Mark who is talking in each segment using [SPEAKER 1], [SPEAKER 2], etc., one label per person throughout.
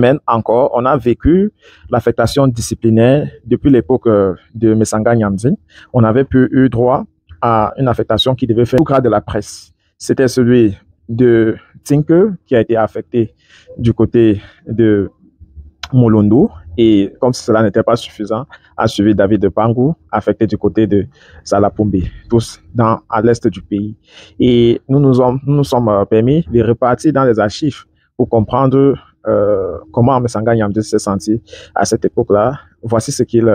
[SPEAKER 1] semaine encore, on a vécu l'affectation disciplinaire depuis l'époque de Messanga Nyamdine. On avait eu droit à une affectation qui devait faire tout grade de la presse. C'était celui de Tinker qui a été affecté du côté de Molondo, et comme cela n'était pas suffisant, a suivi David de Pangou, affecté du côté de Salapombe, tous à l'est du pays. Et nous sommes permis de repartir dans les archives pour comprendre comment Messanga Nyamdine s'est senti à cette époque-là. Voici ce qu'il...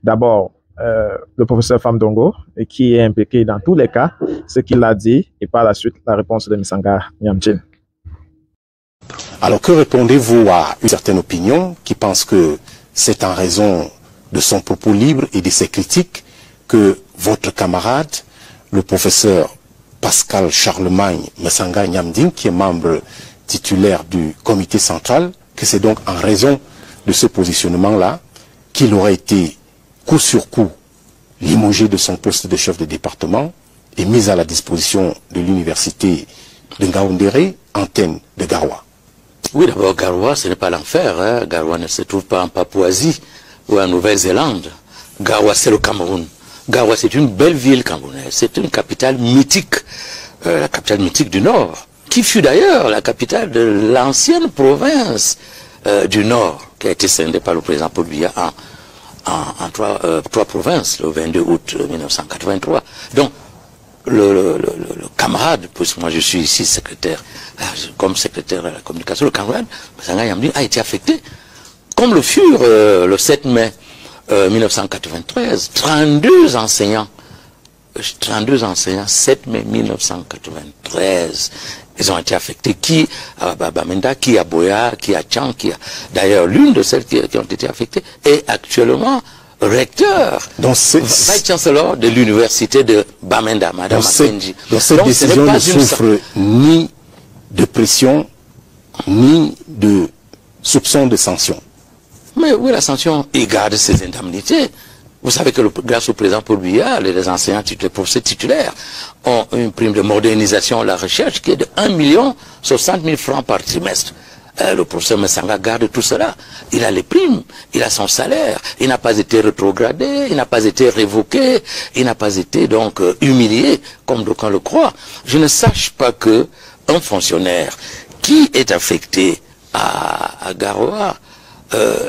[SPEAKER 1] D'abord, le professeur Famdongo, qui est impliqué dans tous les cas, ce qu'il a dit, et par la suite, la réponse de Messanga Nyamdine.
[SPEAKER 2] Alors que répondez-vous à une certaine opinion qui pense que c'est en raison de son propos libre et de ses critiques que votre camarade, le professeur Pascal Charlemagne Messanga Nyamdine, qui est membre titulaire du comité central, que c'est donc en raison de ce positionnement-là qu'il aurait été coup sur coup limogé de son poste de chef de département et mis à la disposition de l'université de Ngaoundéré, antenne de Garoua.
[SPEAKER 3] Oui, d'abord, Garoua, ce n'est pas l'enfer. Hein. Garoua ne se trouve pas en Papouasie ou en Nouvelle-Zélande. Garoua, c'est le Cameroun. Garoua, c'est une belle ville camerounaise. C'est une capitale mythique, la capitale mythique du Nord, qui fut d'ailleurs la capitale de l'ancienne province du Nord, qui a été scindée par le président Paul Biya en trois provinces, le 22 août 1983. Donc, le camarade, puisque moi je suis ici secrétaire, comme secrétaire à la communication, le camarade Messanga Nyamdine a été affecté, comme le furent le 7 mai 1993, 32 enseignants, 7 mai 1993, ils ont été affectés, qui à Bamenda, qui à Boya, qui à Tchang, qui a... D'ailleurs, l'une de celles qui ont été affectées est actuellement recteur, vice-chancellor de l'université de Bamenda, Madame Akenji.
[SPEAKER 2] Donc cette décision ne souffre ni de pression, ni de soupçon de sanction.
[SPEAKER 3] Mais oui, la sanction, il garde ses indemnités. Vous savez que grâce au président Paul Biya, les enseignants titulaires, professeurs titulaires, ont une prime de modernisation à la recherche qui est de 1,60 000 francs par trimestre. Le professeur Messanga garde tout cela. Il a les primes, il a son salaire, il n'a pas été rétrogradé, il n'a pas été révoqué, il n'a pas été donc humilié, comme d'aucuns le croient. Je ne sache pas que un fonctionnaire qui est affecté à Garoua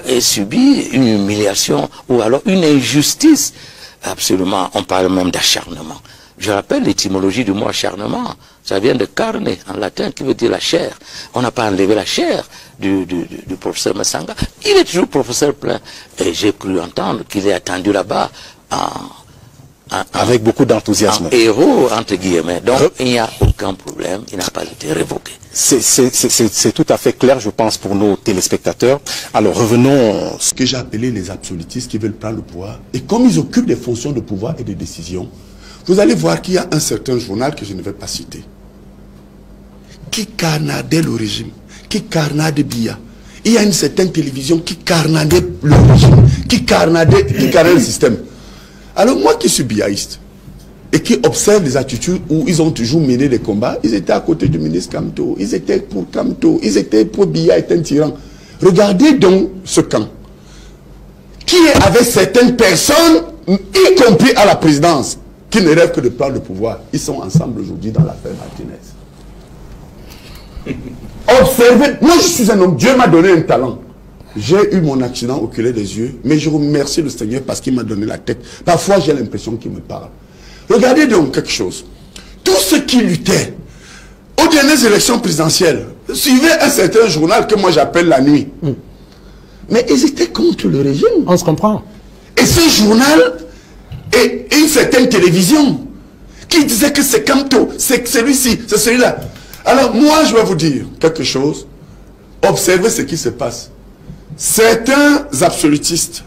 [SPEAKER 3] ait subi une humiliation ou alors une injustice. Absolument, on parle même d'acharnement. Je rappelle l'étymologie du mot acharnement. Ça vient de carne en latin qui veut dire la chair. On n'a pas enlevé la chair du professeur Messanga. Il est toujours professeur plein. Et j'ai cru entendre qu'il est attendu là-bas
[SPEAKER 2] avec beaucoup d'enthousiasme.
[SPEAKER 3] Héros, entre guillemets. Donc, il n'y a aucun problème. Il n'a pas été révoqué.
[SPEAKER 2] C'est tout à fait clair, je pense, pour nos téléspectateurs. Alors, revenons...
[SPEAKER 4] Ce que j'ai appelé les absolutistes qui veulent prendre le pouvoir. Et comme ils occupent des fonctions de pouvoir et de décision, vous allez voir qu'il y a un certain journal que je ne vais pas citer, qui carnadait le régime, qui carnadait Biya. Il y a une certaine télévision qui carnadait le régime, qui carnadait le système. Alors moi qui suis biaïste et qui observe les attitudes où ils ont toujours mené des combats, ils étaient à côté du ministre Kamto, ils étaient pour Kamto, ils étaient pour Biya est un tyran. Regardez donc ce camp, qui est avec certaines personnes, y compris à la présidence, qui ne rêvent que de prendre le pouvoir. Ils sont ensemble aujourd'hui dans l'affaire Martinez. Observez, moi je suis un homme, Dieu m'a donné un talent. J'ai eu mon accident oculaire des yeux, mais je remercie le Seigneur parce qu'il m'a donné la tête. Parfois j'ai l'impression qu'il me parle. Regardez donc quelque chose. Tous ceux qui luttaient aux dernières élections présidentielles suivaient un certain journal que moi j'appelle La Nuit. Mais ils étaient contre le régime.
[SPEAKER 5] On se comprend.
[SPEAKER 4] Et ce journal et une certaine télévision qui disait que c'est Kamto, c'est celui-ci, c'est celui-là. Alors moi je vais vous dire quelque chose. Observez ce qui se passe. Certains absolutistes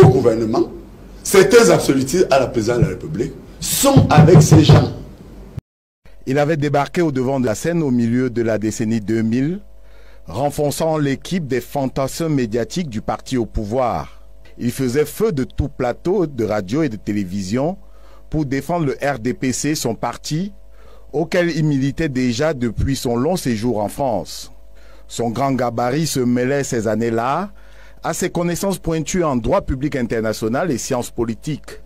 [SPEAKER 4] au gouvernement, certains absolutistes à la présidence de la République sont avec ces gens.
[SPEAKER 6] Il avait débarqué au devant de la scène au milieu de la décennie 2000, renforçant l'équipe des fantassins médiatiques du parti au pouvoir. Il faisait feu de tout plateau de radio et de télévision pour défendre le RDPC, son parti, auquel il militait déjà depuis son long séjour en France. Son grand gabarit se mêlait ces années-là à ses connaissances pointues en droit public international et sciences politiques.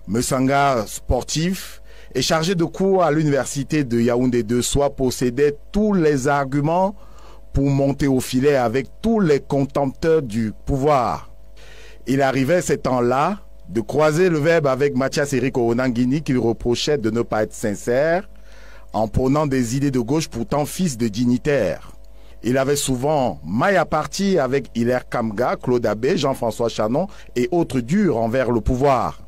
[SPEAKER 6] Mesanga, sportif et chargé de cours à l'université de Yaoundé 2, soit possédait tous les arguments pour monter au filet avec tous les contempteurs du pouvoir. Il arrivait ces temps-là de croiser le verbe avec Mathias Eric Onangini qu'il reprochait de ne pas être sincère en prônant des idées de gauche pourtant fils de dignitaires. Il avait souvent maille à partie avec Hilaire Kamga, Claude Abbé, Jean-François Chanon et autres durs envers le pouvoir.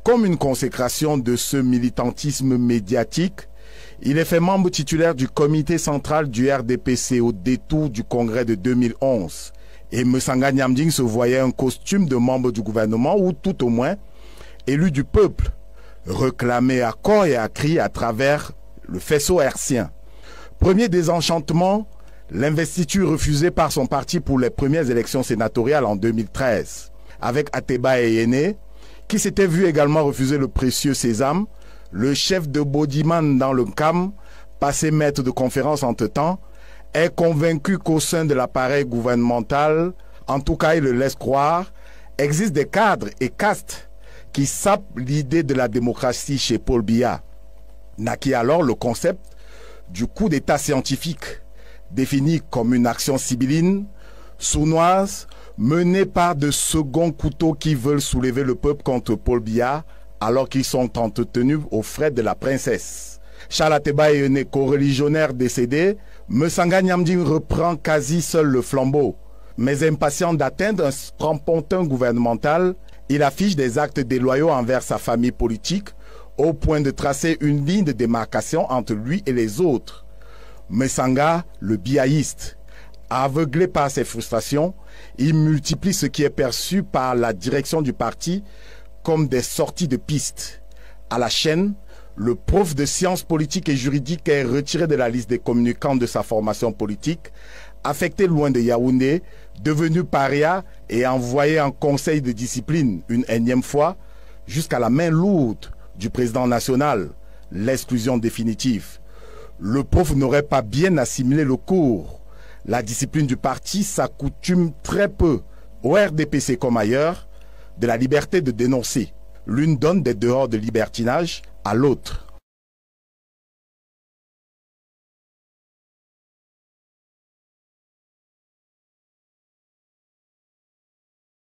[SPEAKER 6] Comme une consécration de ce militantisme médiatique, il est fait membre titulaire du comité central du RDPC au détour du congrès de 2011. Et Mesanga Nyamding se voyait un costume de membre du gouvernement ou tout au moins élu du peuple, réclamé à corps et à cri à travers le faisceau hertzien. Premier désenchantement, l'investiture refusée par son parti pour les premières élections sénatoriales en 2013, avec Ateba Eyene, qui s'était vu également refuser le précieux sésame, le chef de Bodiman dans le CAM, passé maître de conférence entre-temps, est convaincu qu'au sein de l'appareil gouvernemental, en tout cas il le laisse croire, existent des cadres et castes qui sapent l'idée de la démocratie chez Paul Biya. Naquit alors le concept du coup d'état scientifique, défini comme une action sibylline, sournoise, menée par de seconds couteaux qui veulent soulever le peuple contre Paul Biya alors qu'ils sont entretenus aux frais de la princesse. Charles Ateba Eyene, co-religionnaire décédé, Mesanga Nyamding reprend quasi seul le flambeau. Mais impatient d'atteindre un strapontin gouvernemental, il affiche des actes déloyaux envers sa famille politique au point de tracer une ligne de démarcation entre lui et les autres. Mesanga, le biaïste, aveuglé par ses frustrations, il multiplie ce qui est perçu par la direction du parti comme des sorties de piste. À la chaîne, le prof de sciences politiques et juridiques est retiré de la liste des communicants de sa formation politique, affecté loin de Yaoundé, devenu paria et envoyé en conseil de discipline une énième fois, jusqu'à la main lourde du président national, l'exclusion définitive. Le prof n'aurait pas bien assimilé le cours. La discipline du parti s'accoutume très peu, au RDPC comme ailleurs, de la liberté de dénoncer. L'une donne des dehors de libertinage à l'autre.